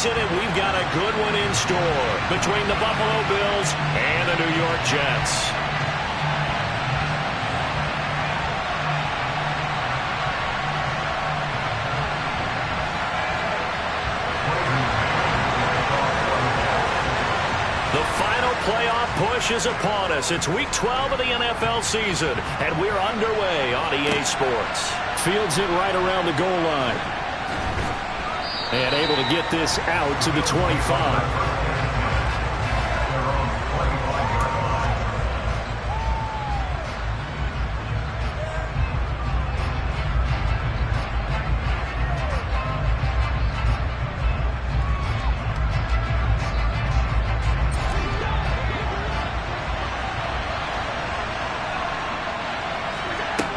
season, and we've got a good one in store between the Buffalo Bills and the New York Jets. The final playoff push is upon us. It's Week 12 of the NFL season, and we're underway on EA Sports. Fields it right around the goal line. And able to get this out to the 25.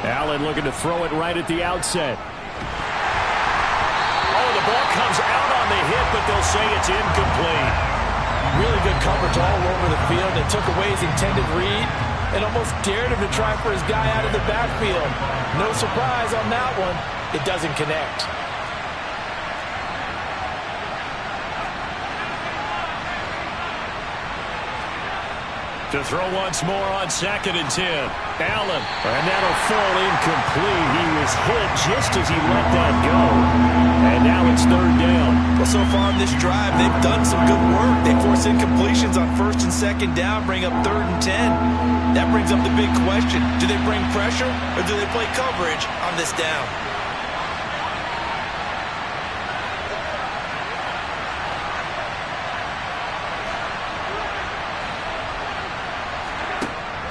Allen looking to throw it right at the outset. Oh, the ball comes out on the hit, but they'll say it's incomplete. Really good coverage all over the field. It took away his intended read and almost dared him to try for his guy out of the backfield. No surprise on that one. It doesn't connect. To throw once more on 2nd and 10. Allen. And that'll fall incomplete. He was hit just as he let that go. And now it's 3rd down. Well, so far on this drive, they've done some good work. They force incompletions on 1st and 2nd down, bring up 3rd and 10. That brings up the big question. Do they bring pressure or do they play coverage on this down?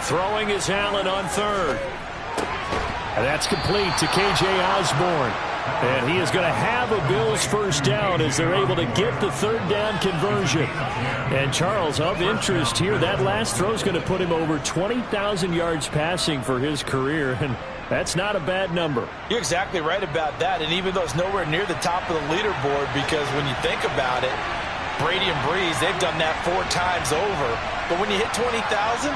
Throwing is Allen on 3rd. And that's complete to K.J. Osborne. And he is going to have a Bills first down as they're able to get the 3rd down conversion. And Charles, of interest here, that last throw is going to put him over 20,000 yards passing for his career. And that's not a bad number. You're exactly right about that. And even though it's nowhere near the top of the leaderboard, because when you think about it, Brady and Breeze, they've done that 4 times over. But when you hit 20,000...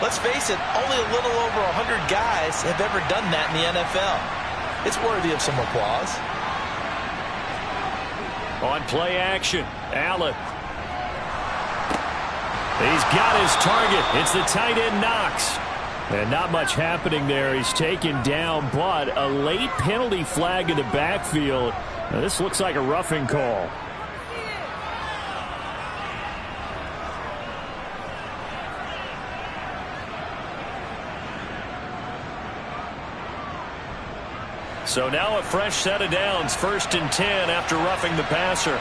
let's face it, only a little over 100 guys have ever done that in the NFL. It's worthy of some applause. On play action, Allen. He's got his target. It's the tight end Knox. And not much happening there. He's taken down, but a late penalty flag in the backfield. Now, this looks like a roughing call. So now a fresh set of downs, 1st and 10 after roughing the passer.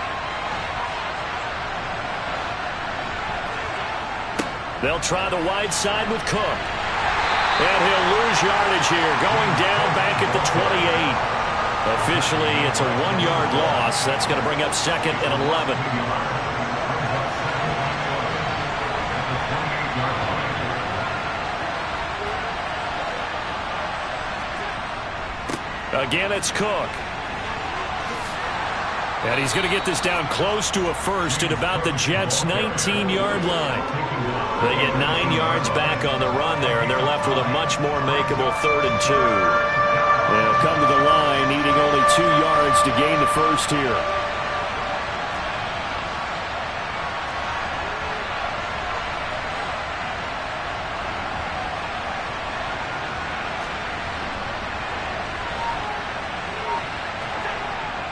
They'll try the wide side with Cook. And he'll lose yardage here, going down back at the 28. Officially, it's a 1-yard loss. That's going to bring up 2nd and 11. Again, it's Cook. And he's going to get this down close to a first at about the Jets' 19-yard line. They get 9 yards back on the run there, and they're left with a much more makeable 3rd and 2. They'll come to the line, needing only 2 yards to gain the first here.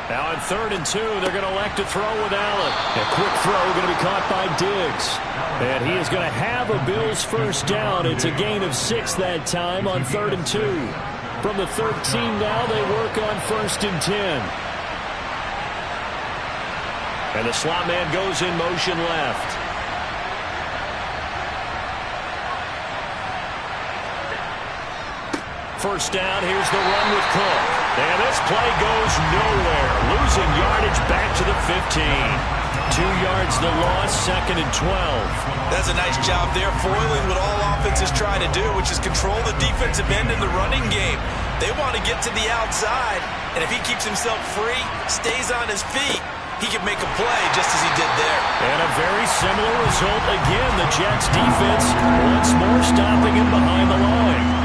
Now on 3rd and 2, they're going to elect to throw with Allen. A quick throw going to be caught by Diggs. And he is going to have a Bills first down. It's a gain of 6 that time on 3rd and 2. From the 13 now, they work on 1st and 10. And the slot man goes in motion left. First down, here's the run with Cook. And this play goes nowhere. Losing yardage back to the 15. 2 yards the loss, 2nd and 12. That's a nice job there, foiling what all offenses try to do, which is control the defensive end in the running game. They want to get to the outside, and if he keeps himself free, stays on his feet, he can make a play just as he did there. And a very similar result again. The Jets defense once more stopping him behind the line.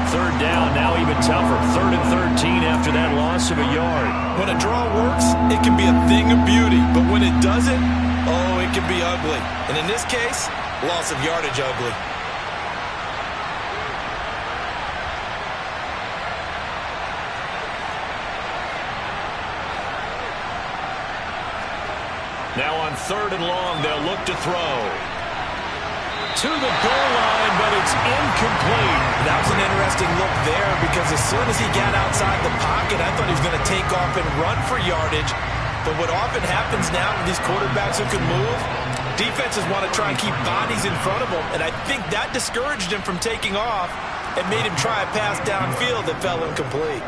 3rd down, now even tougher. 3rd and 13 after that loss of a yard. When a draw works, it can be a thing of beauty. But when it doesn't, ugly. And in this case, loss of yardage ugly. Now on 3rd and long, they'll look to throw. To the goal line, but it's incomplete. That was an interesting look there because as soon as he got outside the pocket, I thought he was going to take off and run for yardage. But what often happens now with these quarterbacks who can move, defenses want to try and keep bodies in front of them, and I think that discouraged him from taking off and made him try a pass downfield that fell incomplete.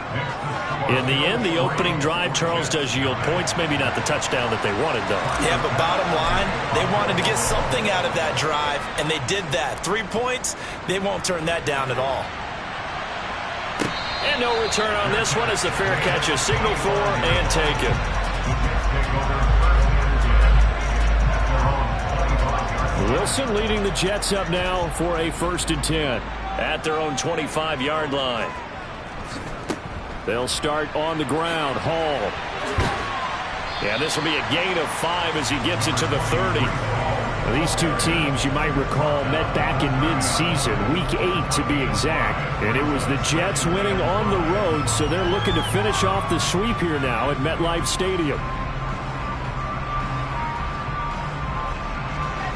In the end, the opening drive, Charles, does yield points. Maybe not the touchdown that they wanted, though. Yeah, but bottom line, they wanted to get something out of that drive, and they did that. 3 points, they won't turn that down at all. And no return on this one as the fair catch is signaled for and taken. Wilson leading the Jets up now for a 1st and 10 at their own 25-yard line. They'll start on the ground. Hall. Yeah, this will be a gain of 5 as he gets it to the 30. Well, these two teams, you might recall, met back in mid-season, week 8 to be exact. And it was the Jets winning on the road, so they're looking to finish off the sweep here now at MetLife Stadium.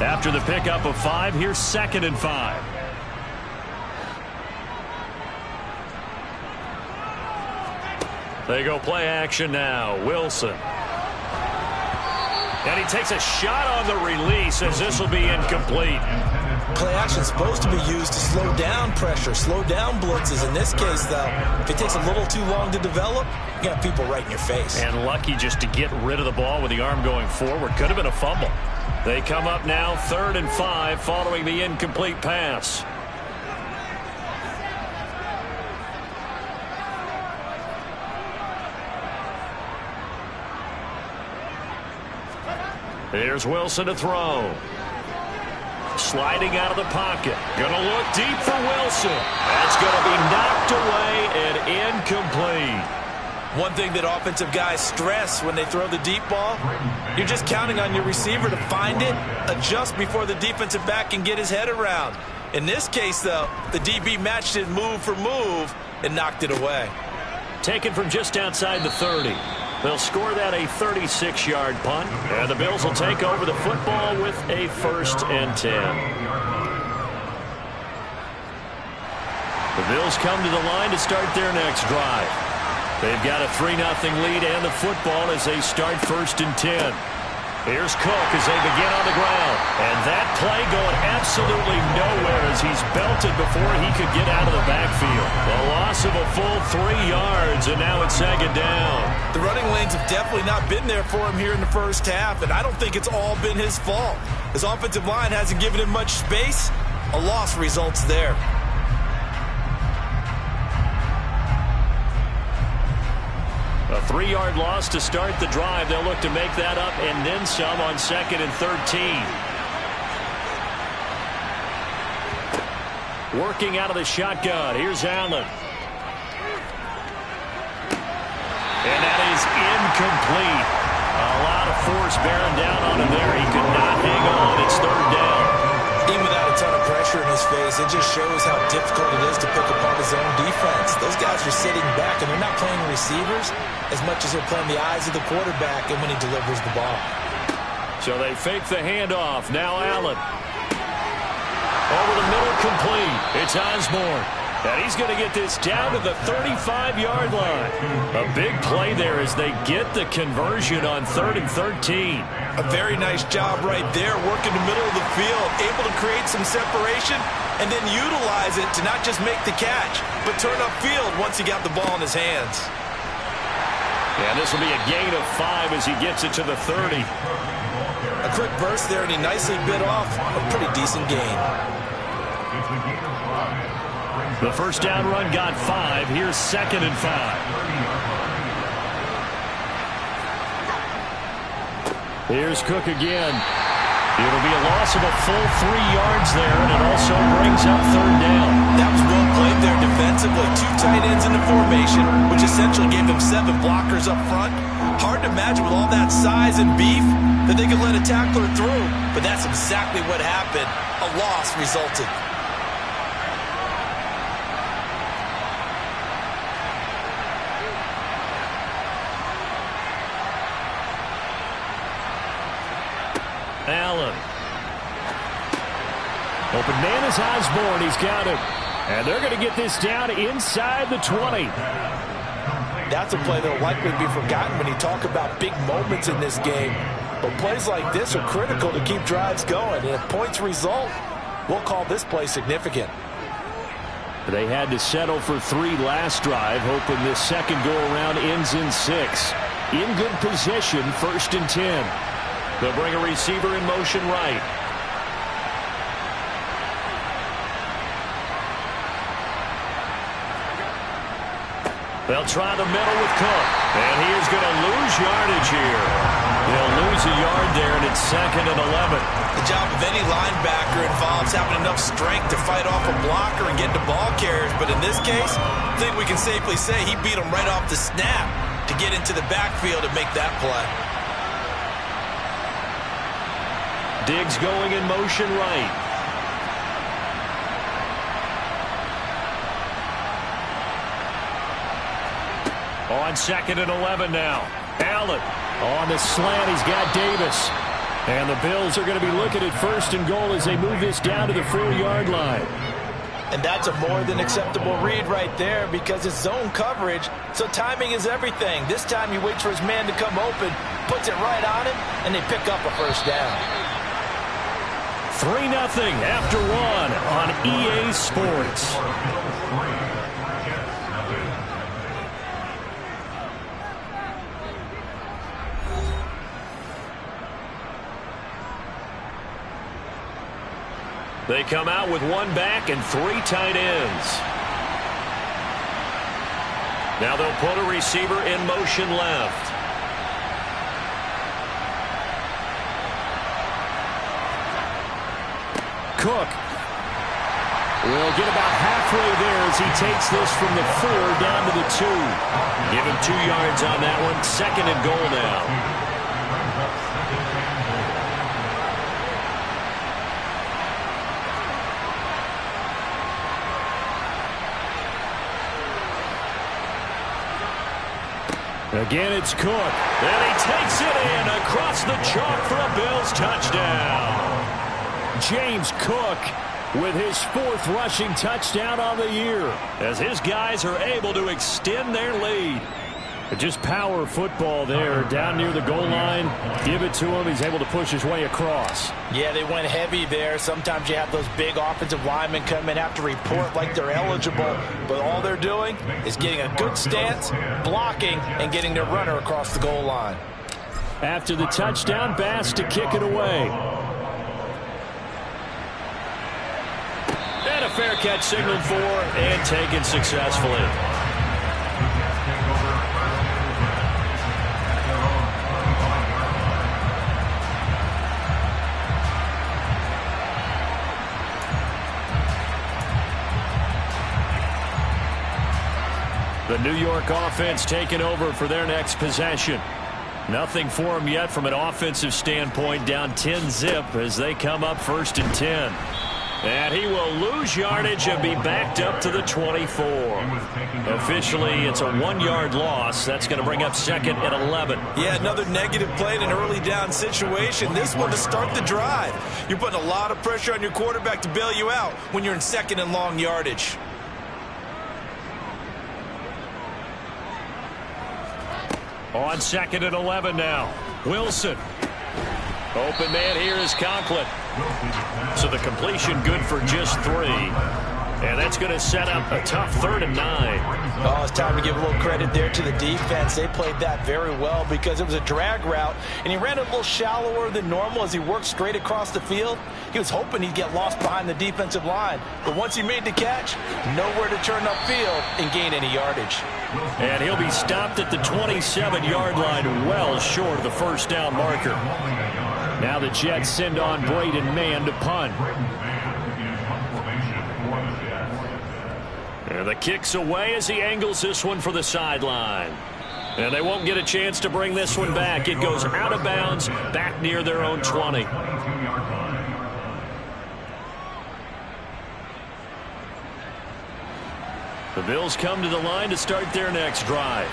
After the pickup of 5, here's 2nd and 5. They go play action now. Wilson. And he takes a shot on the release as this will be incomplete. Play action is supposed to be used to slow down pressure, slow down blitzes. In this case, though, if it takes a little too long to develop, you got people right in your face. And lucky just to get rid of the ball with the arm going forward. Could have been a fumble. They come up now 3rd and 5 following the incomplete pass. Here's Wilson to throw. Sliding out of the pocket. Going to look deep for Wilson. That's going to be knocked away and incomplete. One thing that offensive guys stress when they throw the deep ball, you're just counting on your receiver to find it, adjust before the defensive back can get his head around. In this case, though, the DB matched it move for move and knocked it away. Taken from just outside the 30. They'll score that a 36-yard punt, and the Bills will take over the football with a 1st and 10. The Bills come to the line to start their next drive. They've got a 3-0 lead and the football as they start 1st and 10. Here's Cook as they begin on the ground. And that play going absolutely nowhere as he's belted before he could get out of the backfield. The loss of a full 3 yards, and now it's 2nd down. The running lanes have definitely not been there for him here in the first half, and I don't think it's all been his fault. His offensive line hasn't given him much space. A loss results there. A 3-yard loss to start the drive. They'll look to make that up and then some on 2nd and 13. Working out of the shotgun. Here's Allen. And that is incomplete. A lot of force bearing down on him there. He could not hang on. It's 3rd down. Even without a ton of pressure in his face, it just shows how difficult it is to pick apart his own defense. Those guys are sitting back, and they're not playing receivers as much as they're playing the eyes of the quarterback and when he delivers the ball. So they fake the handoff. Now Allen. Over the middle, complete. It's Osborne. And he's going to get this down to the 35-yard line. A big play there as they get the conversion on 3rd and 13. A very nice job right there, working the middle of the field, able to create some separation and then utilize it to not just make the catch, but turn upfield once he got the ball in his hands. And this will be a gain of 5 as he gets it to the 30. A quick burst there, and he nicely bit off a pretty decent gain. The first down run got 5. Here's 2nd and 5. Here's Cook again. It'll be a loss of a full 3 yards there, and it also brings up 3rd down. That was well played there defensively. 2 tight ends in the formation, which essentially gave them 7 blockers up front. Hard to imagine with all that size and beef, that they could let a tackler through, but that's exactly what happened. A loss resulted. Allen. Open man is Osborne. He's got him. And they're going to get this down inside the 20. That's a play that will likely be forgotten when you talk about big moments in this game. But plays like this are critical to keep drives going. And if points result, we'll call this play significant. They had to settle for 3 last drive, hoping this second go-around ends in 6. In good position, 1st and 10. They'll bring a receiver in motion right. They'll try the middle with Cook. And he is going to lose yardage here. They'll lose a yard there, and it's 2nd and 11. The job of any linebacker involves having enough strength to fight off a blocker and get to ball carriers. But in this case, I think we can safely say he beat him right off the snap to get into the backfield and make that play. Diggs going in motion right. On 2nd and 11 now. Allen on the slant. He's got Davis. And the Bills are going to be looking at 1st and goal as they move this down to the 4-yard line. And that's a more than acceptable read right there because it's zone coverage, so timing is everything. This time he waits for his man to come open, puts it right on him, and they pick up a 1st down. 3-0 after 1 on EA Sports. They come out with 1 back and 3 tight ends. Now they'll put a receiver in motion left. Cook will get about halfway there as he takes this from the 4 down to the 2. Give him 2 yards on that one. 2nd and goal now. Again, it's Cook. And he takes it in across the chalk for a Bills touchdown. James Cook with his 4th rushing touchdown on the year, as his guys are able to extend their lead. Just power football there down near the goal line. Give it to him. He's able to push his way across. Yeah, they went heavy there. Sometimes you have those big offensive linemen come in, have to report like they're eligible. But all they're doing is getting a good stance, blocking, and getting their runner across the goal line. After the touchdown, Bass to kick it away. And a fair catch signaled for and taken successfully. The New York offense taking over for their next possession. Nothing for them yet from an offensive standpoint, down 10-zip as they come up 1st and 10. And he will lose yardage and be backed up to the 24. Officially, it's a 1-yard loss. That's going to bring up 2nd and 11. Yeah, another negative play in an early down situation. This one to start the drive. You're putting a lot of pressure on your quarterback to bail you out when you're in 2nd and long yardage. On 2nd and 11 now. Wilson. Open man here is Conklin. So the completion good for just 3. And that's going to set up a tough 3rd and 9. Oh, it's time to give a little credit there to the defense. They played that very well because it was a drag route, and he ran a little shallower than normal as he worked straight across the field. He was hoping he'd get lost behind the defensive line. But once he made the catch, nowhere to turn upfield and gain any yardage. And he'll be stopped at the 27-yard line, well short of the 1st down marker. Now the Jets send on Braden Mann to punt. And the kick's away as he angles this one for the sideline. And they won't get a chance to bring this one back. It goes out of bounds, back near their own 20. The Bills come to the line to start their next drive.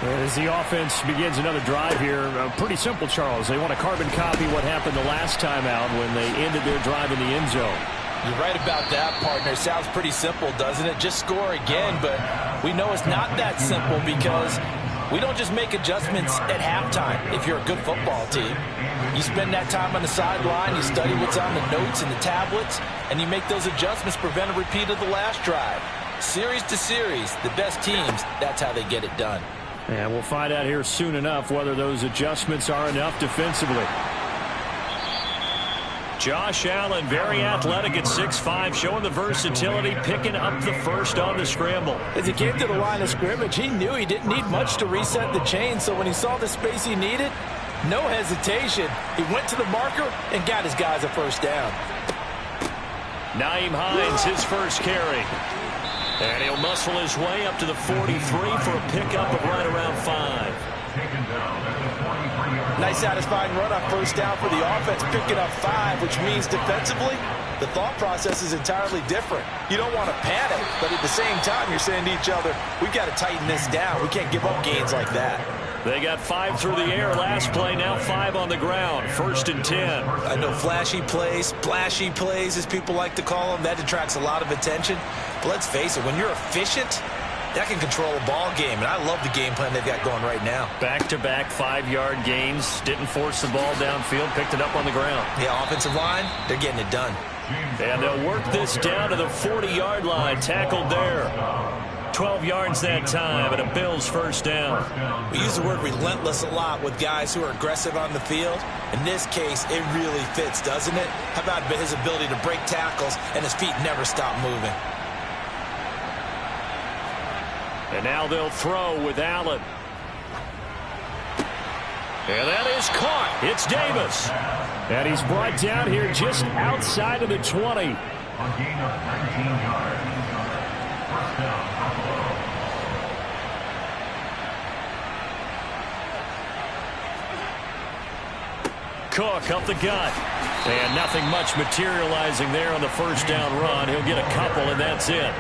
As the offense begins another drive here, pretty simple, Charles. They want to carbon copy what happened the last time out when they ended their drive in the end zone. You're right about that, partner. Sounds pretty simple, doesn't it? Just score again, but we know it's not that simple because we don't just make adjustments at halftime if you're a good football team. You spend that time on the sideline, you study what's on the notes and the tablets, and you make those adjustments, prevent a repeat of the last drive. Series to series, the best teams, that's how they get it done. And we'll find out here soon enough whether those adjustments are enough defensively. Josh Allen, very athletic at 6'5", showing the versatility, picking up the first on the scramble. As he came to the line of scrimmage, he knew he didn't need much to reset the chain, so when he saw the space he needed, no hesitation. He went to the marker and got his guys a first down. Nyheim Hines, his first carry. And he'll muscle his way up to the 43 for a pickup of right around 5. Nice satisfying run on first down for the offense, picking up 5, which means defensively, the thought process is entirely different. You don't want to panic, but at the same time, you're saying to each other, we've got to tighten this down. We can't give up gains like that. They got 5 through the air last play, now 5 on the ground. 1st and 10. I know flashy plays, splashy plays, as people like to call them, that attracts a lot of attention. But let's face it, when you're efficient, that can control a ball game, and I love the game plan they've got going right now. Back-to-back 5-yard gains, didn't force the ball downfield, picked it up on the ground. Yeah, offensive line, they're getting it done. And they'll work this down to the 40-yard line, tackled there. 12 yards that time, and a Bills first down. We use the word relentless a lot with guys who are aggressive on the field. In this case, it really fits, doesn't it? How about his ability to break tackles and his feet never stop moving? And now they'll throw with Allen. And that is caught. It's Davis. And he's brought down here just outside of the 20. A gain of 19 yards. First down. Cook up the gut. And nothing much materializing there on the first down run. He'll get a couple, and that's it.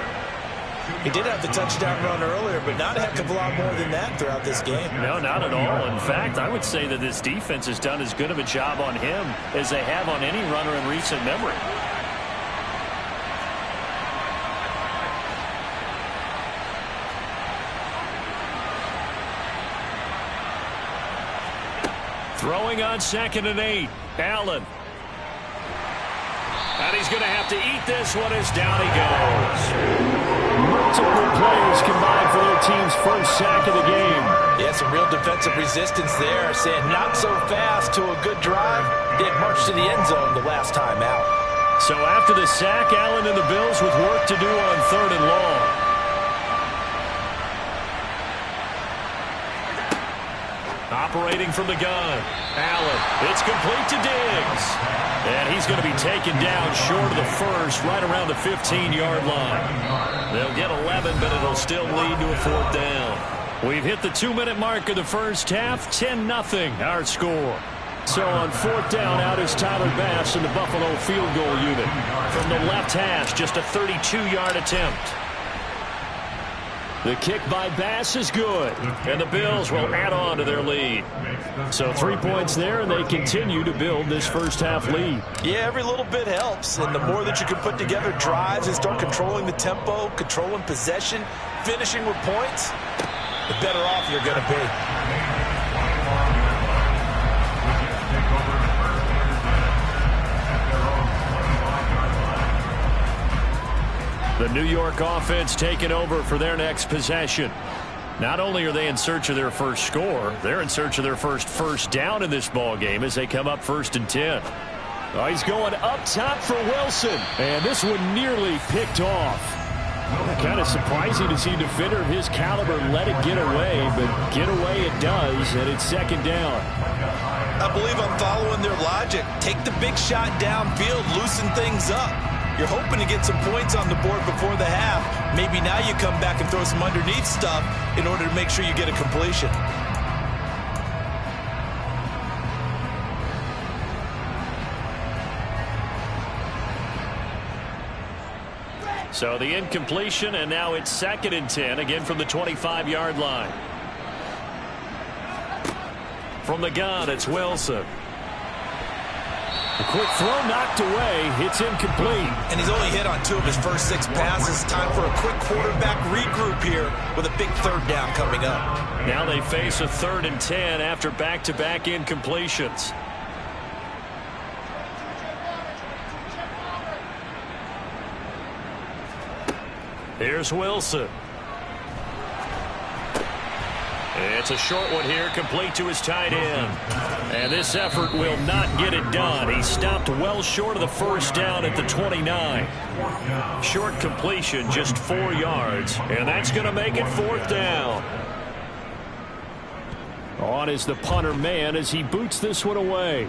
He did have the touchdown run earlier, but not a heck of a lot more than that throughout this game. No, not at all. In fact, I would say that this defense has done as good of a job on him as they have on any runner in recent memory. Throwing on 2nd and 8. Allen. And he's going to have to eat this one as down he goes. Multiple players combined for their team's first sack of the game. Yeah, some real defensive resistance there, saying not so fast to a good drive. They had marched to the end zone the last time out. So after the sack, Allen and the Bills with work to do on 3rd and long. Operating from the gun. Allen. It's complete to Diggs. And he's going to be taken down short of the first, right around the 15-yard line. They'll get 11, but it'll still lead to a 4th down. We've hit the 2-minute mark of the first half. 10-0 our score. So on 4th down, out is Tyler Bass in the Buffalo field goal unit. From the left hash, just a 32-yard attempt. The kick by Bass is good, and the Bills will add on to their lead. So 3 points there, and they continue to build this first half lead. Yeah, every little bit helps, and the more that you can put together drives and start controlling the tempo, controlling possession, finishing with points, the better off you're going to be. The New York offense taking over for their next possession. Not only are they in search of their first score, they're in search of their first down in this ball game as they come up 1st and 10. Oh, he's going up top for Wilson. And this one nearly picked off. Kind of surprising to see a defender of his caliber let it get away, but get away it does, and it's 2nd down. I believe I'm following their logic. Take the big shot downfield, loosen things up. You're hoping to get some points on the board before the half. Maybe now you come back and throw some underneath stuff in order to make sure you get a completion. So the incompletion, and now it's 2nd and 10, again from the 25-yard line. From the gun, it's Wilson. A quick throw knocked away. It's incomplete. And he's only hit on 2 of his first 6 passes. Time for a quick quarterback regroup here with a big 3rd down coming up. Now they face a 3rd and 10 after back-to-back incompletions. Here's Wilson. It's a short one here, complete to his tight end. And this effort will not get it done. He stopped well short of the 1st down at the 29. Short completion, just 4 yards. And that's going to make it 4th down. On is the punter man as he boots this one away.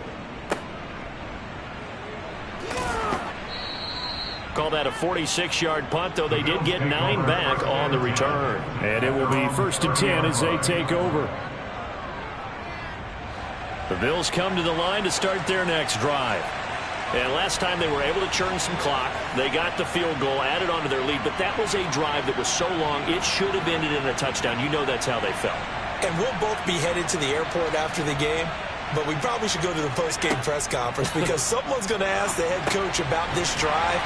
Call that a 46-yard punt, though they did get 9 back on the return. And it will be 1st and 10 as they take over. The Bills come to the line to start their next drive. And last time they were able to churn some clock. They got the field goal, added on to their lead, but that was a drive that was so long it should have ended in a touchdown. You know that's how they felt. And we'll both be headed to the airport after the game. But we probably should go to the post-game press conference because someone's going to ask the head coach about this drive,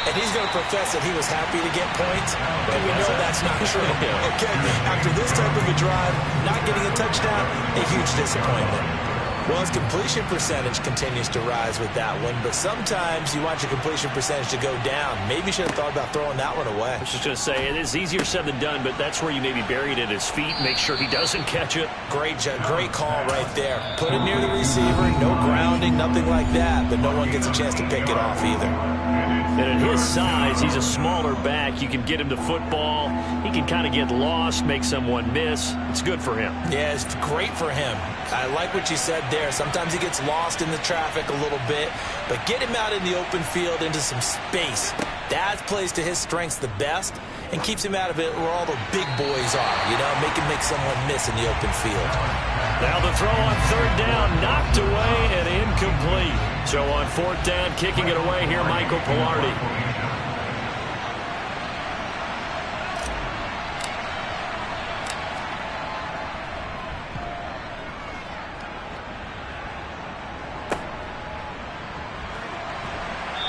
and he's going to profess that he was happy to get points, and we know that's not true. Okay, after this type of a drive, not getting a touchdown, a huge disappointment. Well, his completion percentage continues to rise with that one, but sometimes you want your completion percentage to go down. Maybe you should have thought about throwing that one away. I was just going to say, it is easier said than done, but that's where you maybe bury it at his feet, make sure he doesn't catch it. Great call right there. Put it near the receiver, no grounding, nothing like that, but no one gets a chance to pick it off either. And at his size, he's a smaller back. You can get him to football. He can kind of get lost, make someone miss. It's good for him. Yeah, it's great for him. I like what you said there. Sometimes he gets lost in the traffic a little bit, but get him out in the open field into some space. That plays to his strengths the best and keeps him out of it where all the big boys are, you know, make someone miss in the open field. Now the throw on 3rd down, knocked away and incomplete. So on 4th down, kicking it away here, Michael Pilardi.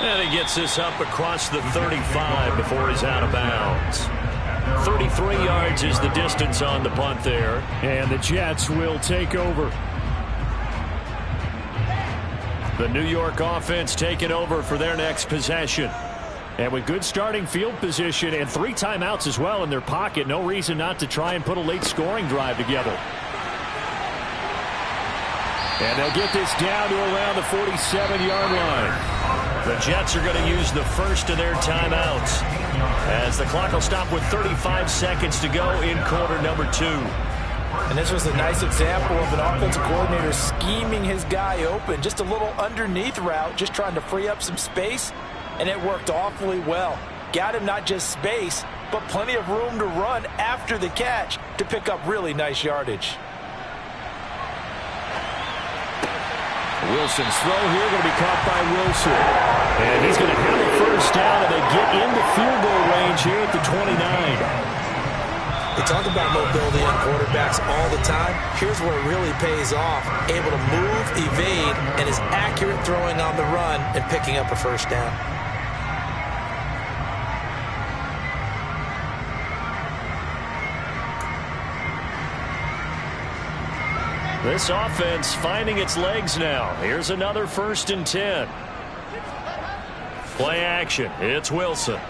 And he gets this up across the 35 before he's out of bounds. 33 yards is the distance on the punt there. And the Jets will take over. The New York offense taking over for their next possession. And with good starting field position and 3 timeouts as well in their pocket, no reason not to try and put a late scoring drive together. And they'll get this down to around the 47-yard line. The Jets are going to use the first of their timeouts as the clock will stop with 35 seconds to go in quarter number 2. And this was a nice example of an offensive coordinator scheming his guy open. Just a little underneath route, just trying to free up some space, and it worked awfully well. Got him not just space, but plenty of room to run after the catch to pick up really nice yardage. Wilson's throw here going to be caught by Wilson. And he's going to have a 1st down, and they get into field goal range here at the 29. They talk about mobility on quarterbacks all the time. Here's where it really pays off. Able to move, evade, and is accurate throwing on the run and picking up a 1st down. This offense finding its legs now. Here's another 1st and 10. Play action. It's Wilson.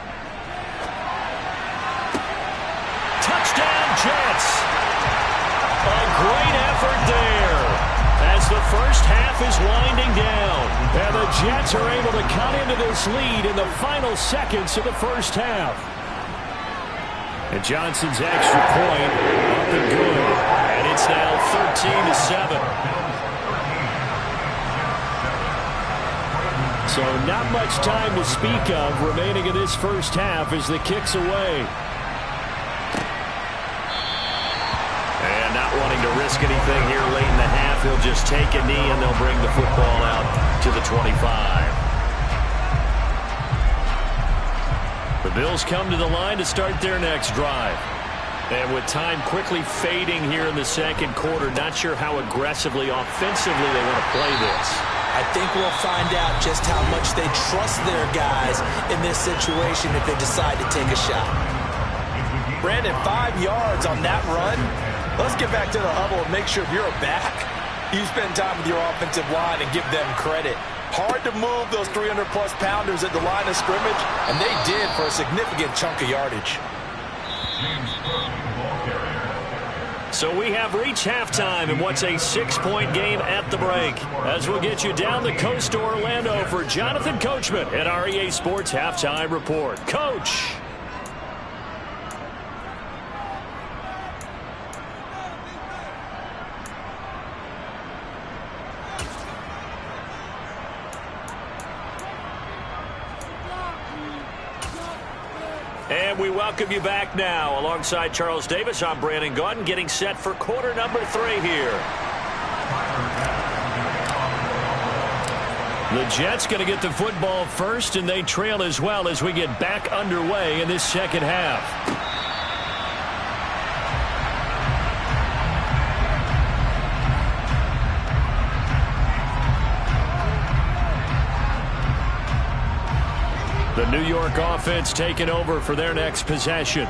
Touchdown, Jets. A great effort there as the first half is winding down. And the Jets are able to cut into this lead in the final seconds of the first half. And Johnson's extra point up and good. And it's now 13-7. So not much time to speak of remaining in this first half as the kick's away. And not wanting to risk anything here late in the half, he'll just take a knee and they'll bring the football out to the 25. The Bills come to the line to start their next drive. And with time quickly fading here in the second quarter, not sure how aggressively, offensively they want to play this. I think we'll find out just how much they trust their guys in this situation if they decide to take a shot. Brandon, 5 yards on that run. Let's get back to the huddle and make sure if you're a back, you spend time with your offensive line and give them credit. Hard to move those 300-plus pounders at the line of scrimmage, and they did for a significant chunk of yardage. So we have reached halftime in what's a 6-point game at the break. As we'll get you down the coast to Orlando for Jonathan Coachman at our EA Sports Halftime Report. Coach. And we welcome you back now. Alongside Charles Davis, I'm Brandon Gaudin, getting set for quarter number 3 here. The Jets going to get the football first, and they trail as well as we get back underway in this second half. The New York offense taking over for their next possession.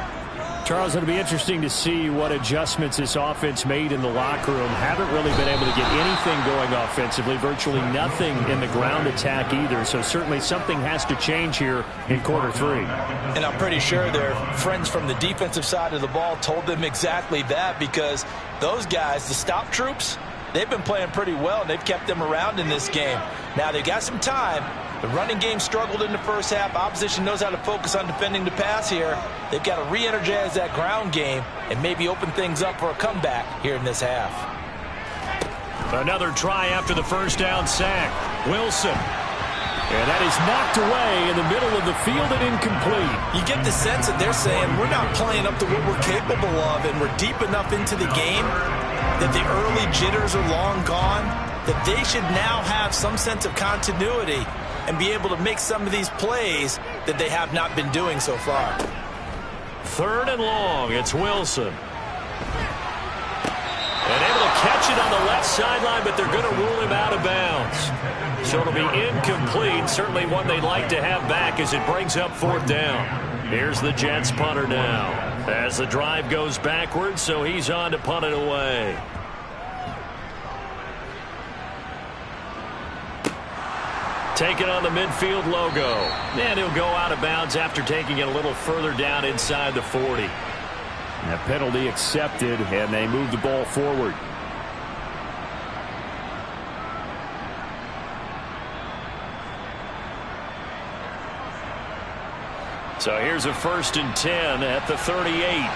Charles, it'll be interesting to see what adjustments this offense made in the locker room. Haven't really been able to get anything going offensively, virtually nothing in the ground attack either. So certainly something has to change here in quarter 3. And I'm pretty sure their friends from the defensive side of the ball told them exactly that, because those guys, the stop troops, they've been playing pretty well, and they've kept them around in this game. Now they've got some time. The running game struggled in the first half. Opposition knows how to focus on defending the pass here. They've got to re-energize that ground game and maybe open things up for a comeback here in this half. Another try after the first down sack. Wilson. And that is knocked away in the middle of the field and incomplete. You get the sense that they're saying we're not playing up to what we're capable of, and we're deep enough into the game that the early jitters are long gone, that they should now have some sense of continuity and be able to make some of these plays that they have not been doing so far. 3rd and long. It's Wilson. And able to catch it on the left sideline, but they're going to rule him out of bounds. So it'll be incomplete. Certainly one they'd like to have back as it brings up 4th down. Here's the Jets punter now. As the drive goes backwards, so he's on to punt it away. Taking on the midfield logo. And he'll go out of bounds after taking it a little further down inside the 40. That penalty accepted, and they move the ball forward. So here's a 1st and 10 at the 38.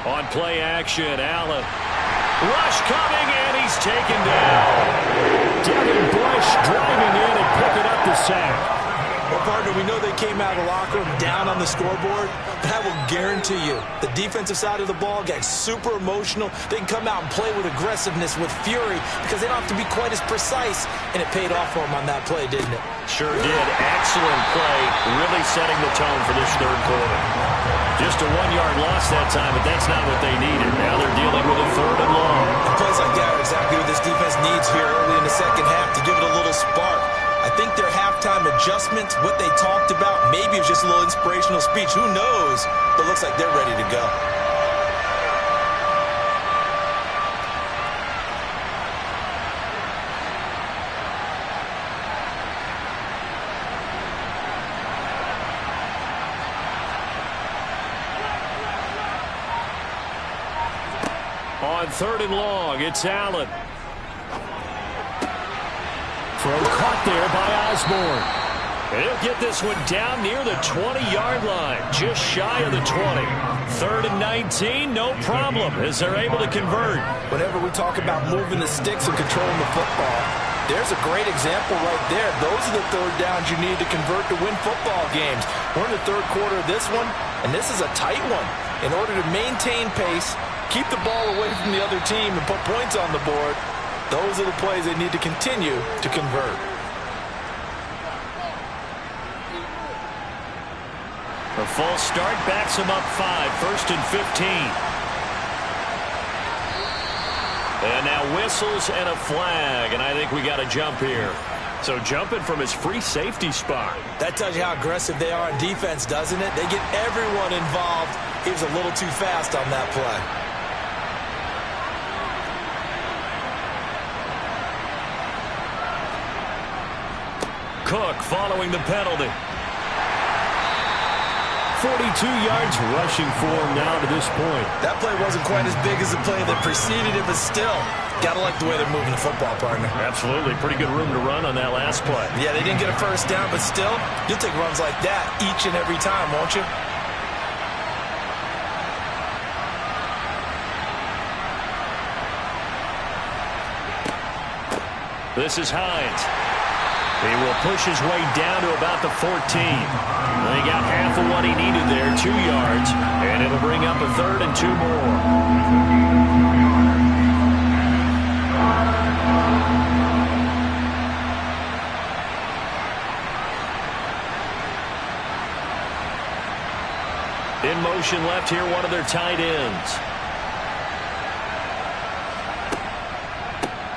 On play action, Allen. Rush coming, and he's taken down. Devin Bush driving in and picking up the sack. Well, partner, we know they came out of the locker room down on the scoreboard, but I will guarantee you the defensive side of the ball got super emotional. They can come out and play with aggressiveness, with fury, because they don't have to be quite as precise, and it paid off for them on that play, didn't it? Sure did. Excellent play, really setting the tone for this 3rd quarter. Just a 1-yard loss that time, but that's not what they needed. Now they're dealing with a 3rd and long. And plays like that are exactly what this defense needs here early in the second half to give it a little spark. I think their halftime adjustments, what they talked about, maybe it was just a little inspirational speech. Who knows? But it looks like they're ready to go. On 3rd and long, it's Allen. Throw caught there by Osborne. And he'll get this one down near the 20-yard line, just shy of the 20. 3rd and 19, no problem, as they're able to convert. Whenever we talk about moving the sticks and controlling the football, there's a great example right there. Those are the third downs you need to convert to win football games. We're in the third quarter of this one, and this is a tight one. In order to maintain pace, keep the ball away from the other team, and put points on the board, those are the plays they need to continue to convert. A false start backs him up 5, 1st and 15. And now whistles and a flag, and I think we got a jump here. So jumping from his free safety spot. That tells you how aggressive they are on defense, doesn't it? They get everyone involved. He was a little too fast on that play. Cook following the penalty. 42 yards rushing for him now to this point. That play wasn't quite as big as the play that preceded it, but still, gotta like the way they're moving the football, partner. Absolutely. Pretty good room to run on that last play. Yeah, they didn't get a first down, but still, you'll take runs like that each and every time, won't you? This is Hines. He will push his way down to about the 14. They got half of what he needed there, 2 yards, and it'll bring up a 3rd and 2 more. In motion left here, one of their tight ends.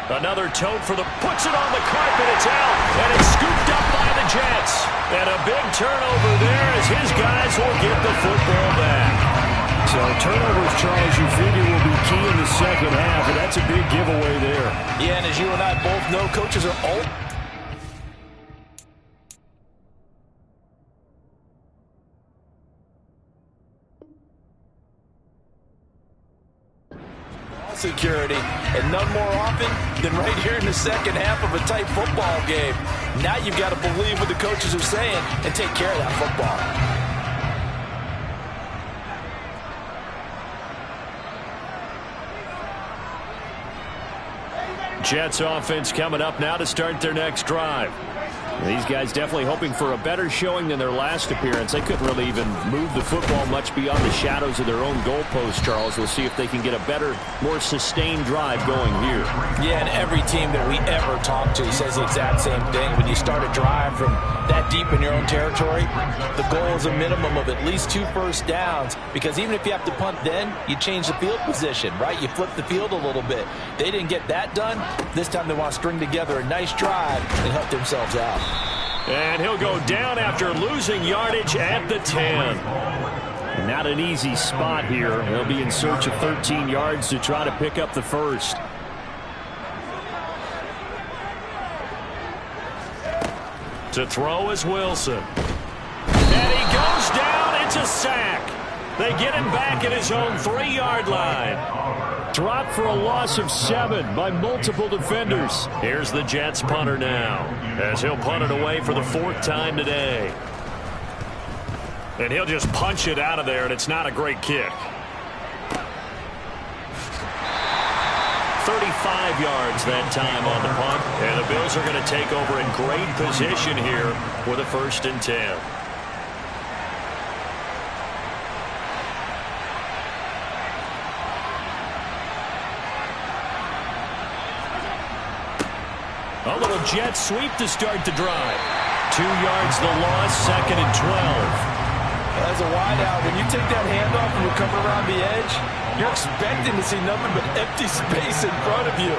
Another tote for the, puts it on the carpet, it's out, and it's scooped up by the Jets. And a big turnover there as his guys will get the football back. So turnovers, Charles, you figure will be key in the second half, and that's a big giveaway there. Yeah, and as you and I both know, coaches are all security, and none more often than right here in the second half of a tight football game. Now you've got to believe what the coaches are saying and take care of that football. Jets offense coming up now to start their next drive. These guys definitely hoping for a better showing than their last appearance. They couldn't really even move the football much beyond the shadows of their own goalpost, Charles. We'll see if they can get a better, more sustained drive going here. Yeah, and every team that we ever talk to says the exact same thing. When you start a drive from that deep in your own territory, the goal is a minimum of at least 2 first downs, because even if you have to punt then, you change the field position, right? You flip the field a little bit. They didn't get that done. This time they want to string together a nice drive and help themselves out. And he'll go down after losing yardage at the 10. Not an easy spot here. They'll be in search of 13 yards to try to pick up the first. To throw is Wilson. And he goes down. It's a sack. They get him back at his own 3-yard line. Dropped for a loss of 7 by multiple defenders. Here's the Jets punter now, as he'll punt it away for the 4th time today. And he'll just punch it out of there, and it's not a great kick. 35 yards that time on the punt. And the Bills are going to take over in great position here with a 1st and 10. A little jet sweep to start the drive. 2 yards the loss, 2nd and 12. As a wideout, when you take that handoff and recover around the edge, you're expecting to see nothing but empty space in front of you.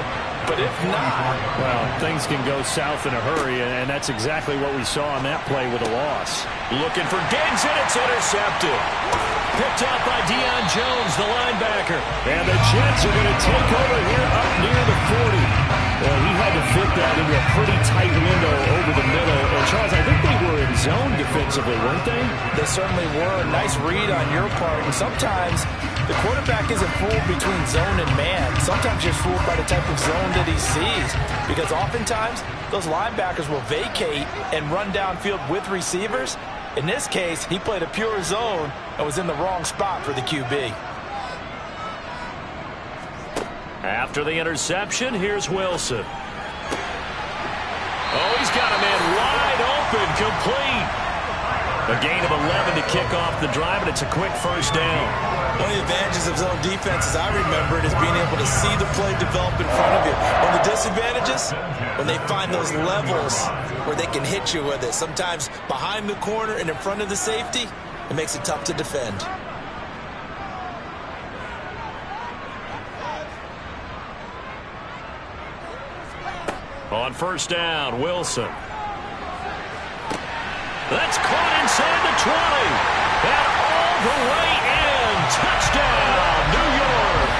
But if not, well, things can go south in a hurry, and that's exactly what we saw on that play with a loss. Looking for Diggs, and it's intercepted. Picked out by Deion Jones, the linebacker. And the Jets are going to take over here up near the 40. Well, he had to fit that into a pretty tight window over the middle. And, Charles, I think they were in zone defensively, weren't they? They certainly were. A nice read on your part. And sometimes the quarterback isn't fooled between zone and man. Sometimes just fooled by the type of zone that he sees. Because oftentimes, those linebackers will vacate and run downfield with receivers. In this case, he played a pure zone and was in the wrong spot for the QB. After the interception, here's Wilson. Oh, he's got a man wide open, complete. A gain of 11 to kick off the drive, and it's a quick first down. One of the advantages of zone defense, as I remember it, is being able to see the play develop in front of you. One of the disadvantages, when they find those levels where they can hit you with it, sometimes behind the corner and in front of the safety, it makes it tough to defend. On first down, Wilson. That's caught inside the 20. And all the way in. Touchdown, New York.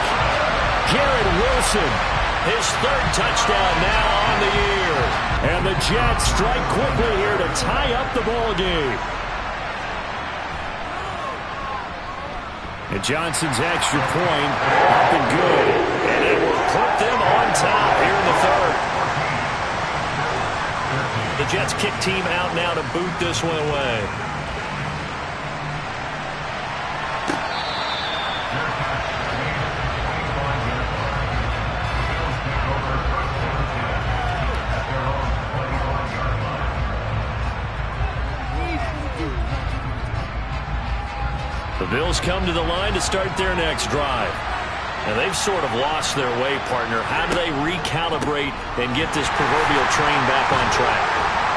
Garrett Wilson, His third touchdown now on the year. and the Jets strike quickly here to tie up the ball game. And Johnson's extra point up and good. And it will put them on top here in the third. The Jets kick team out now to boot this one away. The Bills come to the line to start their next drive. And they've sort of lost their way, partner. How do they recalibrate and get this proverbial train back on track?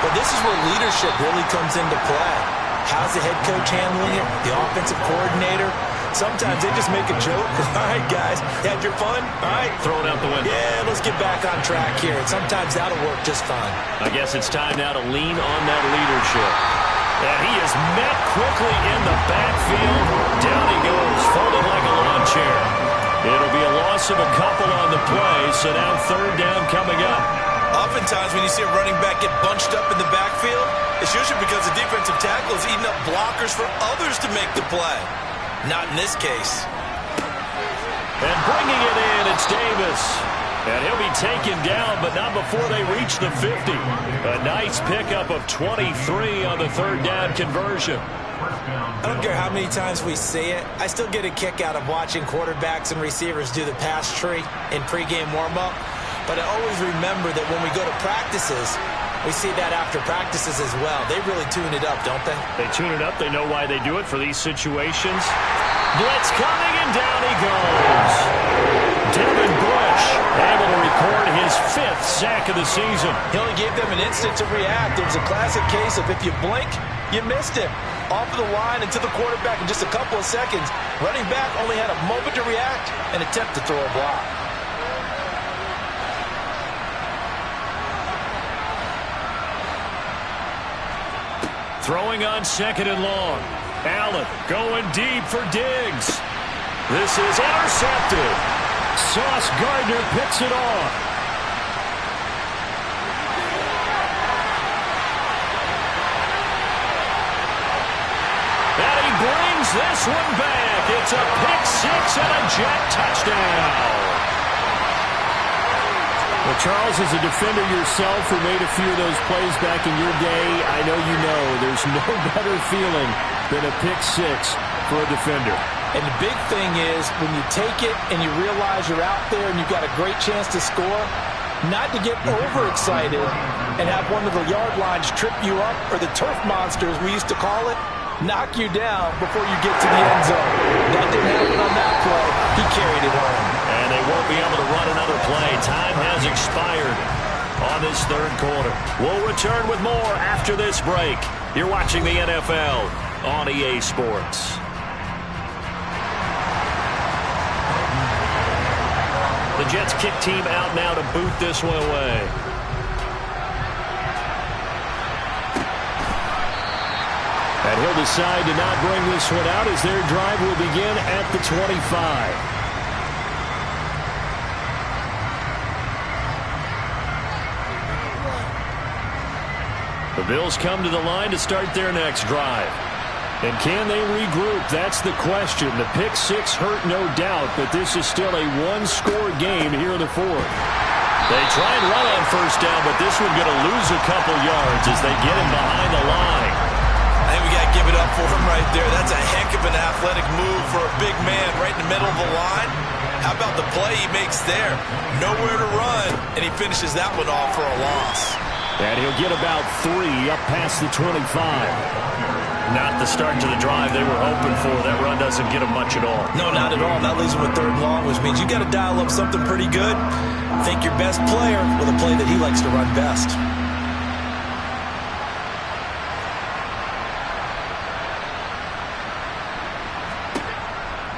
But this is where leadership really comes into play. How's the head coach handling it? The offensive coordinator? Sometimes they just make a joke. All right, guys, had your fun? All right. Throw it out the window. Yeah, let's get back on track here. And sometimes that'll work just fine. I guess it's time now to lean on that leadership. And he is met quickly in the backfield. Down he goes, folded like a lawn chair. It'll be a loss of a couple on the play, so now third down coming up. Oftentimes when you see a running back get bunched up in the backfield, it's usually because the defensive tackle is eating up blockers for others to make the play. Not in this case. And bringing it in, it's Davis. And he'll be taken down, but not before they reach the 50. A nice pickup of 23 on the third down conversion. I don't care how many times we see it. I still get a kick out of watching quarterbacks and receivers do the pass tree in pregame warm-up. But I always remember that when we go to practices, we see that after practices as well. They really tune it up, don't they? They tune it up. They know why they do it for these situations. Blitz coming, and down he goes. Devin Bush able to record his 5th sack of the season. He only gave them an instant to react. It was a classic case of if you blink, you missed him. Off of the line and to the quarterback in just a couple of seconds. Running back only had a moment to react and attempt to throw a block. Throwing on second and long. Allen going deep for Diggs. This is intercepted. Sauce Gardner picks it off. And he brings this one back. It's a pick six and a Jet touchdown. Well, Charles, as a defender yourself who made a few of those plays back in your day, I know you know there's no better feeling than a pick six for a defender. And the big thing is when you take it and you realize you're out there and you've got a great chance to score, not to get overexcited and have one of the yard lines trip you up, or the turf monsters we used to call it, knock you down before you get to the end zone. That didn't happen on that play. He carried it home. And they won't be able to run another play. Time has expired on this third quarter. We'll return with more after this break. You're watching the NFL on EA Sports. The Jets kick team out now to boot this one away. And he'll decide to not bring this one out as their drive will begin at the 25. The Bills come to the line to start their next drive. And can they regroup? That's the question. The pick six hurt, no doubt, but this is still a one-score game here in the fourth. They try and run on first down, but this one going to lose a couple yards as they get him behind the line. I think we got to give it up for him right there. That's a heck of an athletic move for a big man right in the middle of the line. How about the play he makes there? Nowhere to run, and he finishes that one off for a loss. And he'll get about 3 up past the 25. Not the start to the drive they were hoping for. That run doesn't get them much at all. No, not at all. That leaves him with 3rd and long, which means you got to dial up something pretty good. Think your best player with a play that he likes to run best.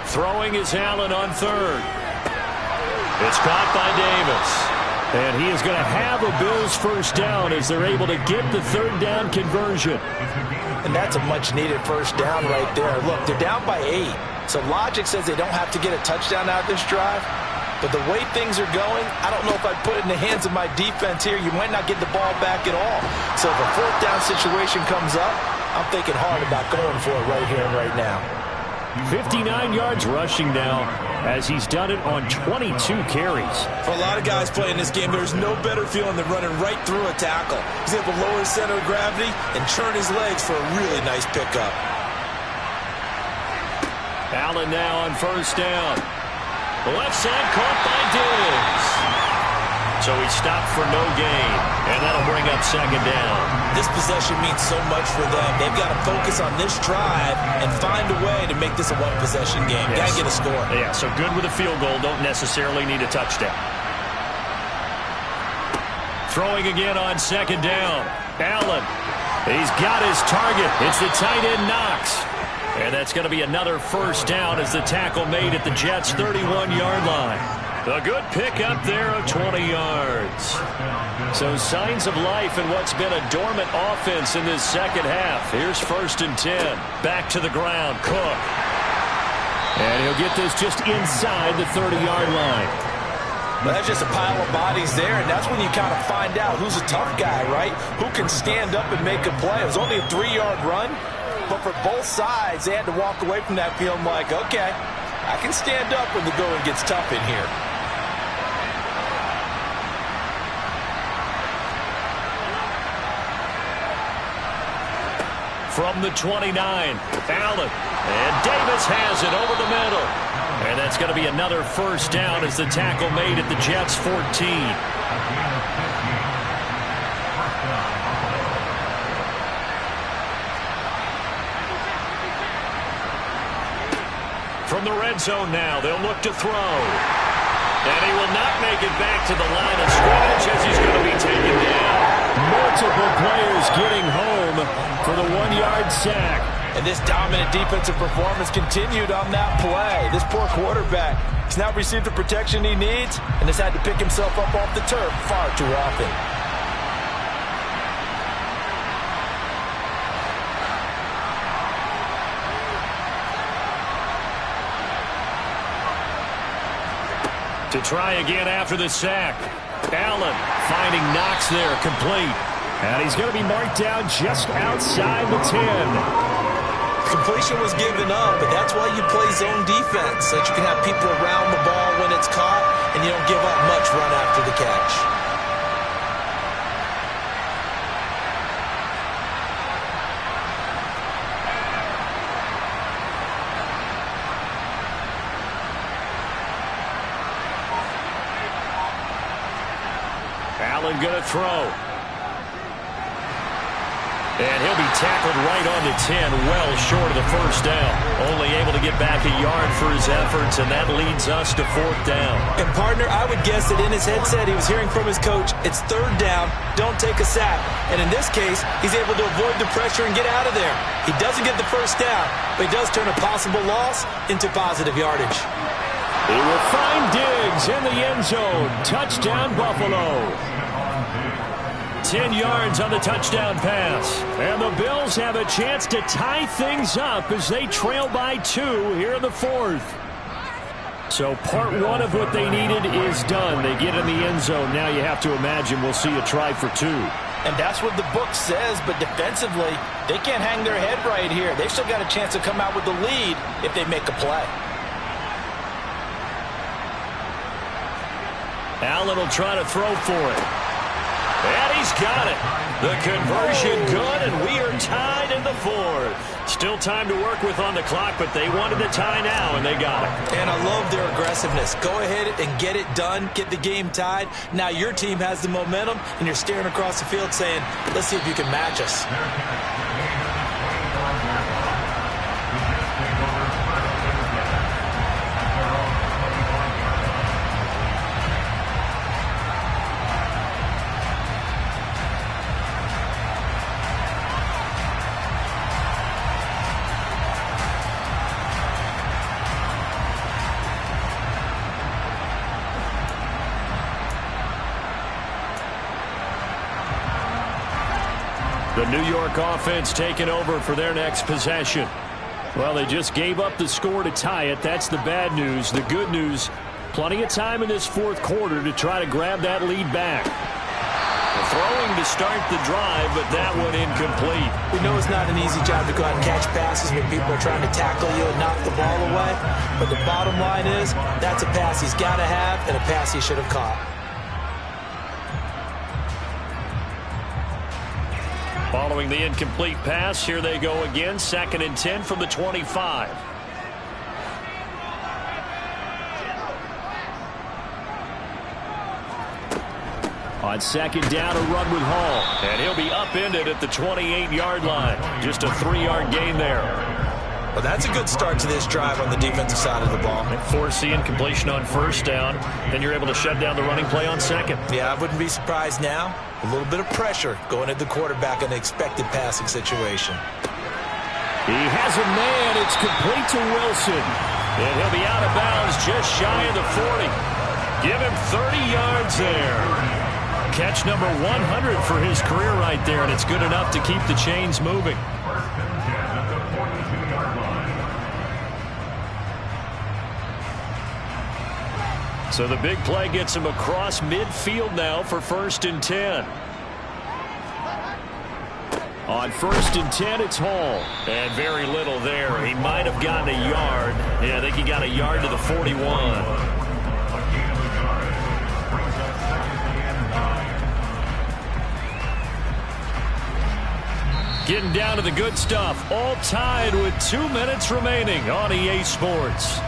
Throwing is Allen on 3rd. It's caught by Davis. And he is going to have a Bills first down as they're able to get the 3rd down conversion. And that's a much-needed first down right there. Look, they're down by 8. So logic says they don't have to get a touchdown out of this drive. But the way things are going, I don't know if I'd put it in the hands of my defense here. You might not get the ball back at all. So if a 4th down situation comes up, I'm thinking hard about going for it right here and right now. 59 yards rushing now as he's done it on 22 carries. For a lot of guys playing this game, there's no better feeling than running right through a tackle. He's able to lower his center of gravity and churn his legs for a really nice pickup. Allen now on 1st down. The left side caught by Diggs. So he stopped for no gain, and that'll bring up 2nd down. This possession means so much for them. They've got to focus on this drive and find a way to make this a 1-possession game. Yes. Got to get a score. Yeah, so good with a field goal. Don't necessarily need a touchdown. Throwing again on 2nd down. Allen. He's got his target. It's the tight end Knox. And that's going to be another first down as the tackle made at the Jets' 31-yard line. A good pick up there of 20 yards. So signs of life in what's been a dormant offense in this second half. Here's 1st and 10. Back to the ground. Cook. And he'll get this just inside the 30-yard line. Well, that's just a pile of bodies there, and that's when you kind of find out who's a tough guy, right? Who can stand up and make a play. It was only a 3-yard run, but for both sides, they had to walk away from that feeling like, okay, I can stand up when the going gets tough in here. From the 29, Allen. And Davis has it over the middle. And that's going to be another first down as the tackle made at the Jets' 14. From the red zone now, they'll look to throw. And he will not make it back to the line of scrimmage as he's going to be taken down. Multiple players getting home for the 1-yard sack. And this dominant defensive performance continued on that play. This poor quarterback has now received the protection he needs and has had to pick himself up off the turf far too often. To try again after the sack. Allen finding Knox there, complete. And he's going to be marked down just outside the 10. Completion was given up, but that's why you play zone defense, so that you can have people around the ball when it's caught, and you don't give up much run after the catch. Allen going to throw. And he'll be tackled right on the 10, well short of the first down. Only able to get back a yard for his efforts, and that leads us to 4th down. And, partner, I would guess that in his headset he was hearing from his coach, it's 3rd down, don't take a sack. And in this case, he's able to avoid the pressure and get out of there. He doesn't get the first down, but he does turn a possible loss into positive yardage. He will find Diggs in the end zone. Touchdown, Buffalo. 10 yards on the touchdown pass. And the Bills have a chance to tie things up as they trail by 2 here in the 4th. So part 1 of what they needed is done. They get in the end zone. Now you have to imagine we'll see a try for 2. And that's what the book says, but defensively, they can't hang their head right here. They've still got a chance to come out with the lead if they make a play. Allen will try to throw for it. And he's got it. The conversion good, and we are tied in the 4th. Still time to work with on the clock, but they wanted the tie now, and they got it. And I love their aggressiveness. Go ahead and get it done, get the game tied. Now your team has the momentum, and you're staring across the field saying, let's see if you can match us. The New York offense taking over for their next possession. Well, they just gave up the score to tie it. That's the bad news. The good news, plenty of time in this fourth quarter to try to grab that lead back. Throwing to start the drive, but that one incomplete. We know it's not an easy job to go out and catch passes when people are trying to tackle you and knock the ball away. But the bottom line is, that's a pass he's got to have and a pass he should have caught. Following the incomplete pass, here they go again. 2nd and 10 from the 25. On 2nd down, a run with Hall. And he'll be upended at the 28-yard line. Just a 3-yard gain there. Well, that's a good start to this drive on the defensive side of the ball. Force the incompletion on 1st down. Then you're able to shut down the running play on 2nd. Yeah, I wouldn't be surprised now. A little bit of pressure going at the quarterback in an expected passing situation. He has a man. It's complete to Wilson. And he'll be out of bounds just shy of the 40. Give him 30 yards there. Catch number 100 for his career right there, and it's good enough to keep the chains moving. So the big play gets him across midfield now for 1st and 10. On 1st and 10, it's Hall. And very little there. He might have gotten a yard. Yeah, I think he got a yard to the 41. Getting down to the good stuff. All tied with 2 minutes remaining on EA Sports.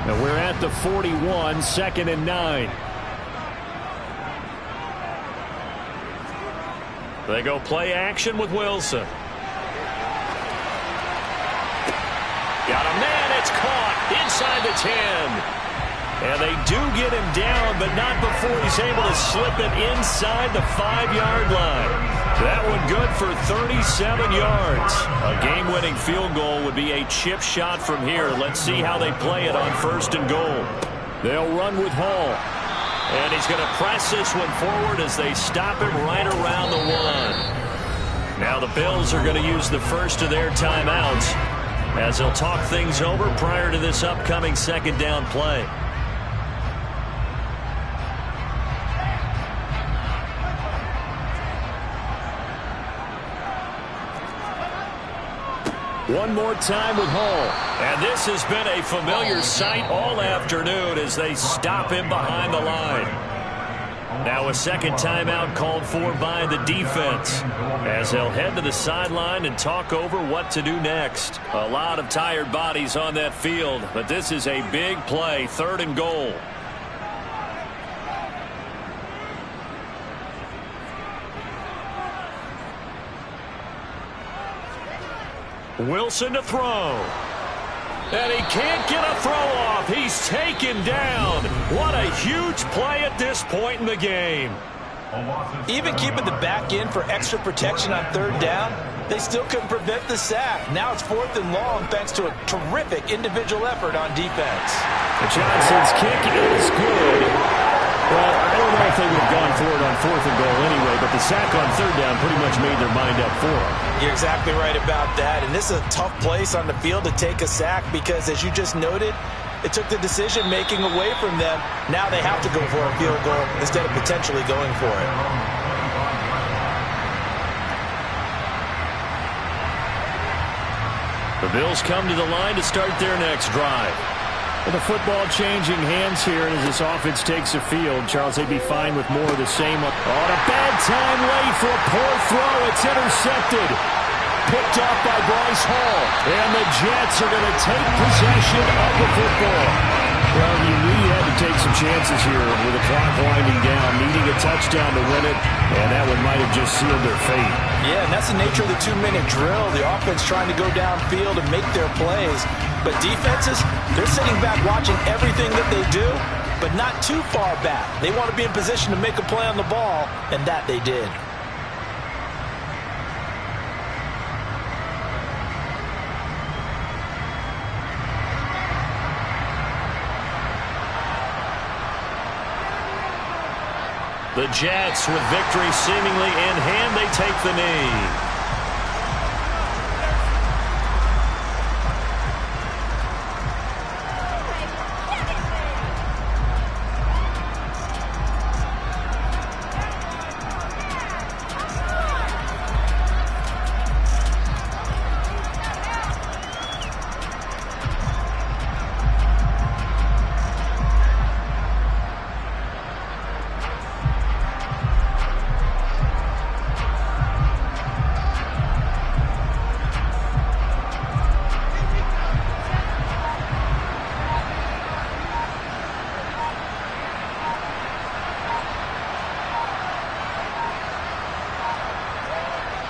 Now we're at the 41, 2nd and 9. They go play action with Wilson. Got a man, it's caught inside the 10. And they do get him down, but not before he's able to slip it inside the 5-yard line. That one good for 37 yards. A game-winning field goal would be a chip shot from here. Let's see how they play it on 1st and goal. They'll run with Hall. And he's going to press this one forward as they stop him right around the 1. Now the Bills are going to use the first of their timeouts as they'll talk things over prior to this upcoming 2nd down play. One more time with Hall. And this has been a familiar sight all afternoon as they stop him behind the line. Now a 2nd timeout called for by the defense as they'll head to the sideline and talk over what to do next. A lot of tired bodies on that field, but this is a big play, 3rd and goal. Wilson to throw. And he can't get a throw off. He's taken down. What a huge play at this point in the game. Even keeping the back in for extra protection on 3rd down, they still couldn't prevent the sack. Now it's 4th and long thanks to a terrific individual effort on defense. Johnson's kick is good. Well, I don't know if they would have gone for it on 4th and goal anyway, but the sack on 3rd down pretty much made their mind up for them. You're exactly right about that, and this is a tough place on the field to take a sack because, as you just noted, it took the decision-making away from them. Now they have to go for a field goal instead of potentially going for it. The Bills come to the line to start their next drive. With the football changing hands here, and as this offense takes the field, Charles, they'd be fine with more of the same. On a bad time late for a poor throw. It's intercepted. Picked off by Bryce Hall. And the Jets are going to take possession of the football. Well, you knew you had to take some chances here with the clock winding down, needing a touchdown to win it, and that one might have just sealed their fate. Yeah, and that's the nature of the 2-minute drill. The offense trying to go downfield and make their plays. But defenses, they're sitting back watching everything that they do, but not too far back. They want to be in position to make a play on the ball, and that they did. The Jets, with victory seemingly in hand, they take the knee.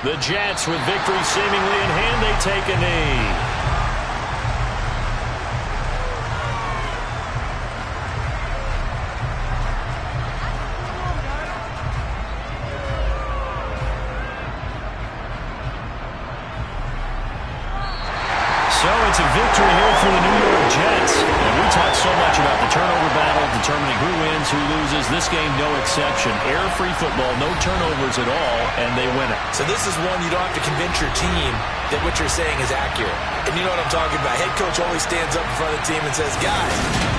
The Jets, with victory seemingly in hand, they take a knee. So it's a victory here for the New York Jets. And we talked so much about the turnover battle, determining who wins, who loses. This game, no exception. Error-free football, no turnovers at all, and they win it. So this is one you don't have to convince your team that what you're saying is accurate. And you know what I'm talking about. Head coach always stands up in front of the team and says, guys,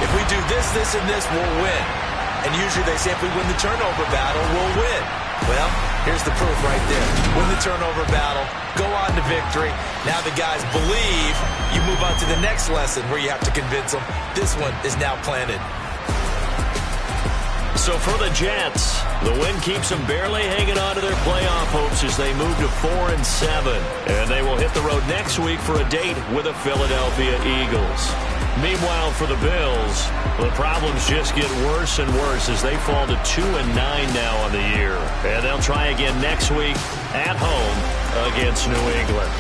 if we do this, this, and this, we'll win. And usually they say if we win the turnover battle, we'll win. Well, here's the proof right there. Win the turnover battle, go on to victory. Now the guys believe. You move on to the next lesson where you have to convince them. This one is now planted. So for the Jets, the win keeps them barely hanging on to their playoff hopes as they move to 4-7. And they will hit the road next week for a date with the Philadelphia Eagles. Meanwhile, for the Bills, the problems just get worse and worse as they fall to 2-9 now on the year. And they'll try again next week at home against New England.